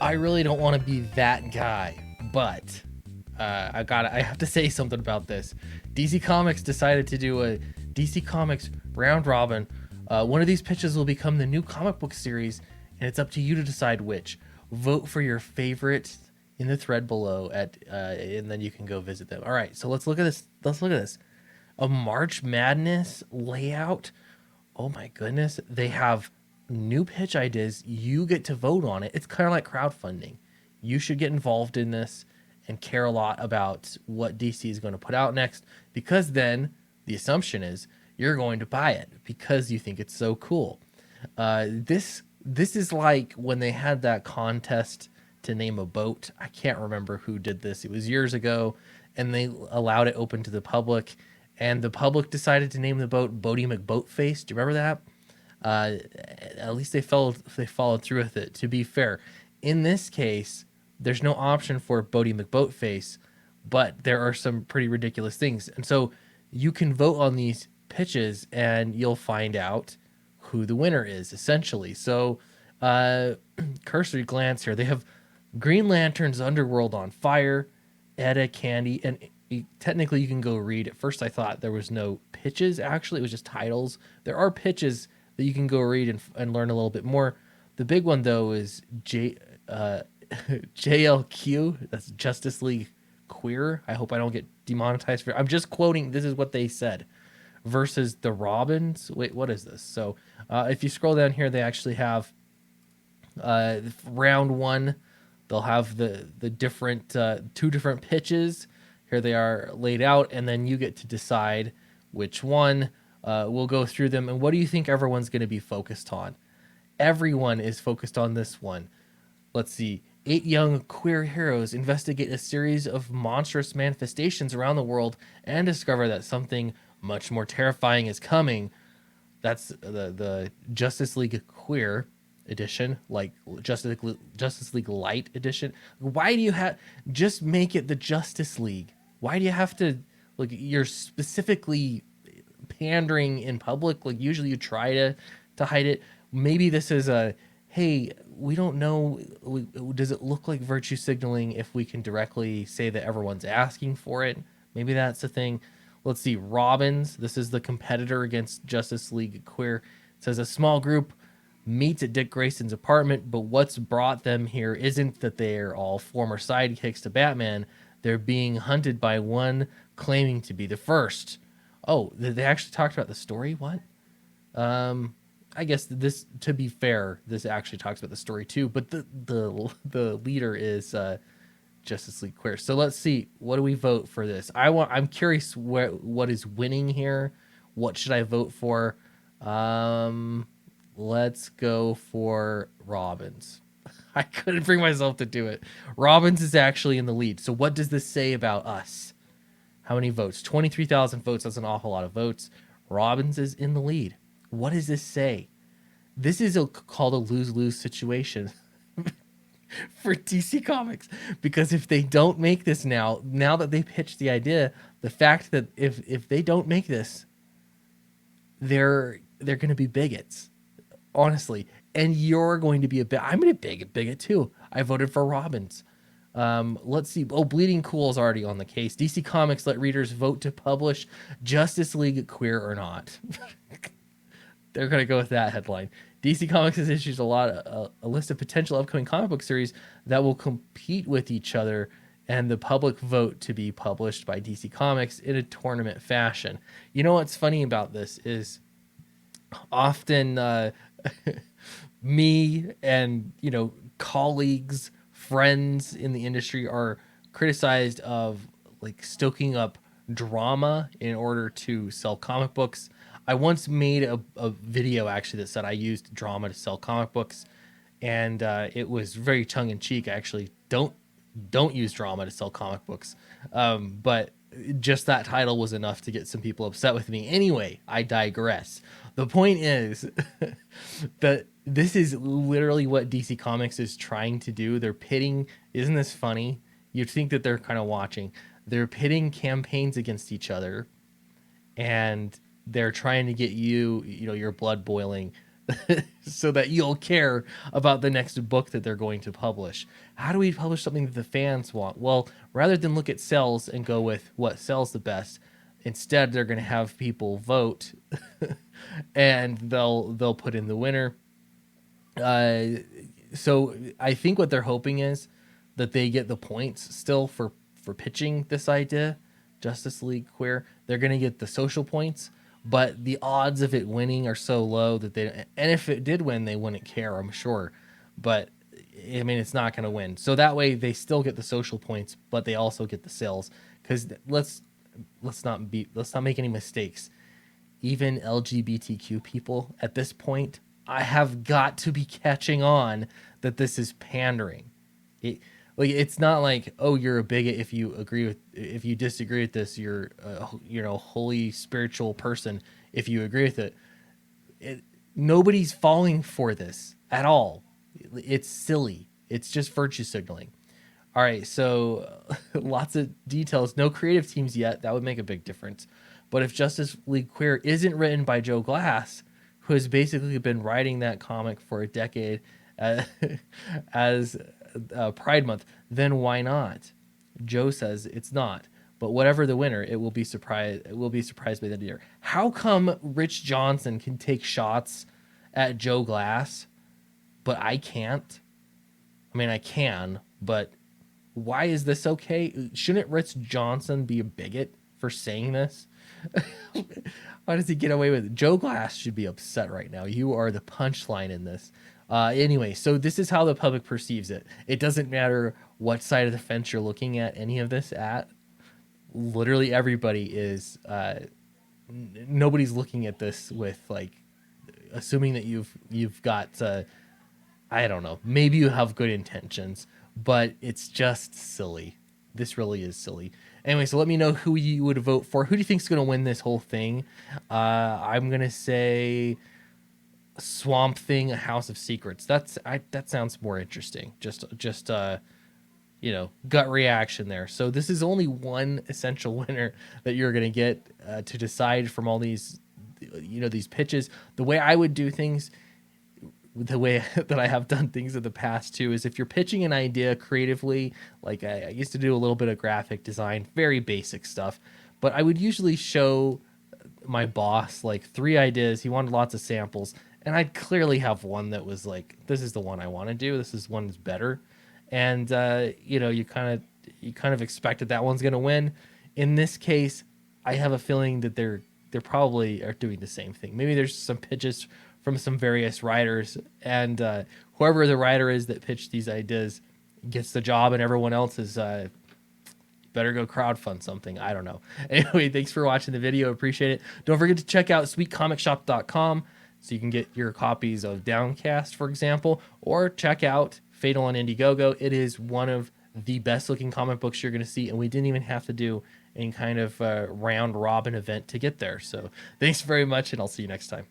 I really don't want to be that guy, but I have to say something about this. DC Comics decided to do a DC Comics round robin. One of these pitches will become the new comic book series, and it's up to you to decide which. Vote for your favorite in the thread below and then you can go visit them. All right, so let's look at this. A March Madness layout. Oh my goodness, they have new pitch ideas. You get to vote on it. It's kind of like crowdfunding. You should get involved in this and care a lot about what DC is going to put out next, because then the assumption is you're going to buy it because you think it's so cool. This is like when they had that contest to name a boat. I can't remember who did this. It was years ago, and they allowed it open to the public, and the public decided to name the boat Bodie McBoatface. Do you remember that? At least they followed through with it. To be fair, in this case, there's no option for Bodie McBoatface, but there are some pretty ridiculous things, and so you can vote on these pitches, and you'll find out who the winner is, essentially. So, cursory glance here. They have Green Lantern's Underworld on Fire, Etta Candy, and technically you can go read. At first, I thought there was no pitches. Actually, it was just titles. There are pitches that you can go read and learn a little bit more. The big one, though, is JLQ. That's Justice League Queer. I hope I don't get demonetized for it. I'm just quoting. This is what they said. Versus the Robins. Wait, what is this? So if you scroll down here, they actually have round one. They'll have the different two different pitches. Here they are laid out, and then you get to decide which one. We'll go through them. And what do you think everyone's going to be focused on? Everyone is focused on this one. Let's see. 8 young queer heroes investigate a series of monstrous manifestations around the world and discover that something much more terrifying is coming. That's the Justice League Queer edition, like Justice League Light edition. Why do you have just make it the Justice League? Why do you have to, like, you're specifically pandering in public? Like, usually you try to hide it. Maybe this is a, hey, we don't know, does it look like virtue signaling if we can directly say that everyone's asking for it? Maybe that's the thing. Let's see, Robins. This is the competitor against Justice League Queer. It says a small group meets at Dick Grayson's apartment, but what's brought them here isn't that they're all former sidekicks to Batman. They're being hunted by one claiming to be the first. Oh, they actually talked about the story? What? I guess this, to be fair, this actually talks about the story too, but the leader is Justice League Queer. So let's see, what do we vote for this? I'm curious what is winning here. What should I vote for? Let's go for Robins. I couldn't bring myself to do it. Robins is actually in the lead. So what does this say about us? How many votes? 23,000 votes. That's an awful lot of votes. Robins is in the lead. What does this say? This is called a lose-lose situation for DC Comics, because if they don't make this now that they pitched the idea, the fact that if they don't make this, they're going to be bigots, honestly. And you're going to be I'm going to be a bigot too. I voted for Robins. Let's see. Oh, Bleeding Cool is already on the case. DC Comics let readers vote to publish Justice League Queer or not. They're going to go with that headline. DC Comics has issued a list of potential upcoming comic book series that will compete with each other, and the public vote to be published by DC Comics in a tournament fashion. You know what's funny about this is often me and, colleagues, friends in the industry are criticized of, like, stoking up drama in order to sell comic books. I once made a video actually that said I used drama to sell comic books, and it was very tongue in cheek. I actually don't use drama to sell comic books, but just that title was enough to get some people upset with me. Anyway, I digress. The point is that this is literally what DC Comics is trying to do. They're pitting. Isn't this funny? You'd think that they're kind of watching. They're pitting campaigns against each other, and they're trying to get your blood boiling so that you'll care about the next book that they're going to publish. How do we publish something that the fans want? Well, rather than look at sales and go with what sells the best, instead they're going to have people vote and they'll put in the winner. So I think what they're hoping is that they get the points still for pitching this idea, Justice League Queer. They're going to get the social points, but the odds of it winning are so low that they, and if it did win, they wouldn't care, I'm sure. But I mean, it's not going to win. So that way they still get the social points, but they also get the sales. Because let's not make any mistakes. Even LGBTQ people at this point, I have got to be catching on that this is pandering. It's not like, oh, you're a bigot if you disagree with this, you're a holy spiritual person if you agree with it. Nobody's falling for this at all. It's silly. It's just virtue signaling. All right, so lots of details. No creative teams yet. That would make a big difference. But if Justice League Queer isn't written by Joe Glass, who has basically been writing that comic for a decade as Pride Month, then why not? Joe says it's not. But whatever the winner, it will be surprised. It will be surprised by the end of the year. How come Rich Johnson can take shots at Joe Glass, but I can't? I mean, I can, but why is this okay? Shouldn't Rich Johnson be a bigot for saying this? Why does he get away with it? Joe Glass should be upset right now. You are the punchline in this. Anyway, so this is how the public perceives it. It doesn't matter what side of the fence you're looking at any of this at. Literally everybody is, nobody's looking at this with like, assuming that you've got, I don't know, maybe you have good intentions, but it's just silly. This really is silly. Anyway, so let me know who you would vote for. Who do you think is going to win this whole thing? I'm going to say Swamp Thing, A House of Secrets. That sounds more interesting. Just gut reaction there. So this is only one essential winner that you're going to get to decide from all these, these pitches. The way I would do things, the way that I have done things in the past too, is if you're pitching an idea creatively, like I used to do a little bit of graphic design, very basic stuff, but I would usually show my boss like 3 ideas. He wanted lots of samples, and I'd clearly have one that was like, this is the one I want to do. This is one that's better. And, you kind of expected that one's going to win. In this case, I have a feeling that they're probably are doing the same thing. Maybe there's some pitches from some various writers, and whoever the writer is that pitched these ideas gets the job, and everyone else is better go crowdfund something. I don't know. Anyway, thanks for watching the video. Appreciate it. Don't forget to check out sweetcomicshop.com so you can get your copies of Downcast, for example, or check out Fatal on Indiegogo. It is one of the best looking comic books you're going to see, and we didn't even have to do any kind of round robin event to get there. So thanks very much, and I'll see you next time.